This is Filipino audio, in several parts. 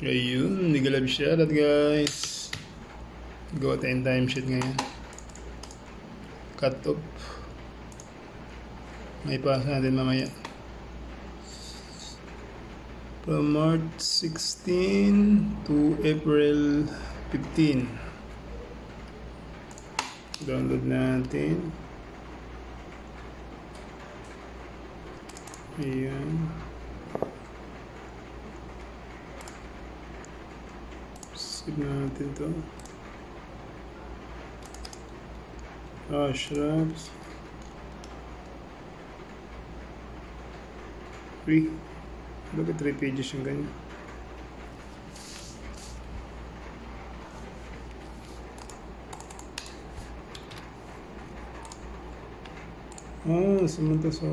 Ayun, hindi galab siya lahat guys. Gawa tayong timesheet ngayon. Cut off. May pasa natin mamaya. From March 16 to April 15. Download natin. Ayan. Save natin to. Shrubs. Bakit 3 pages yung ganyan? Sumunta sa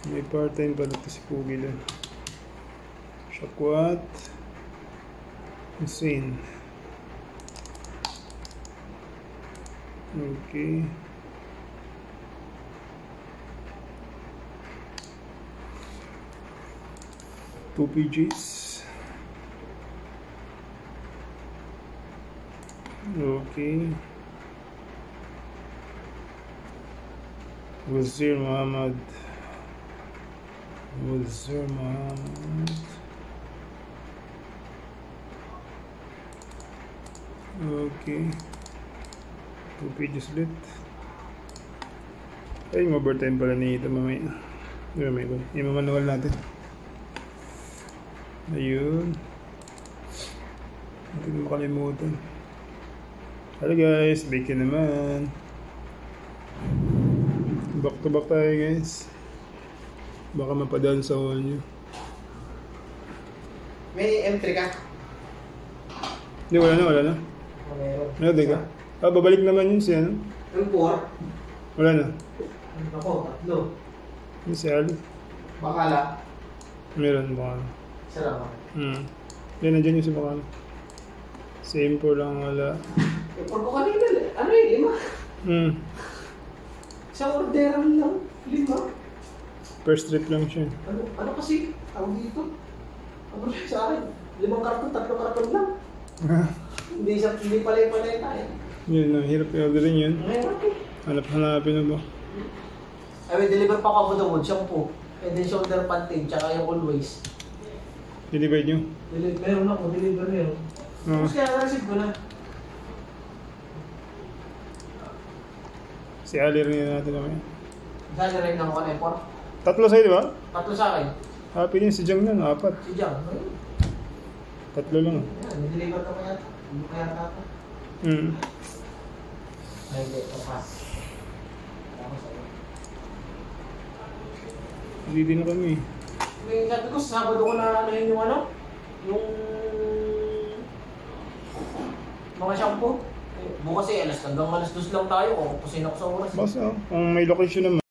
may part-time pala ito si Pugi lang. Shakwat Hussein. Okay. Two pages. Okay. Wazir Muhammad. Okay. 2 pages ulit. Ay, overtime pala nito mamaya. Imamanual natin. Ayun. Hindi ko makalimutan. Hello guys, bacon naman. Back to back tayo guys. Baka mapadaan sa wall nyo. May M3 ka? Hindi, wala na. Meron din ka? Babalik naman yun siya, no? M4? Wala na. Ako, 3. Yung si Ali. Bakala? Meron, baka. Sarap. Yan, nandiyan yung si Bakala. Same po lang, wala. M4 ko kanina, ano yun, 5? Isang orderan lang, 5. First trip lang siya. Ano kasi? Tawag dito? Ano sa akin? 5 karton, 3 karton lang. Hindi palay tayo. Yun, hirap i-orderin yun. Mahirap eh. Hanapin na ba? Ay, may deliver pa ako the wood, shampoo. And then shoulder panting, tsaka yung always. Deliver nyo? Meron ako, deliver meron. Tapos kaya na-receive ko na. Si Ali rin natin naman. Saan na rin ako ka na 3 sa'yo, di ba? 3 sa akin. Happy din si Jang na, 4. Si Jang. 3 lang. Yan, may deliver ka pa yan. Hindi kaya ako. Ay, hindi. Papas. Hindi din kami. Sabi ko, sa Sabado ko na ano yung ano? Yung mga shampoo. Bukas eh, hanggang alas 2 lang tayo. Kukusin ako sa oras. Basta, kung may location naman.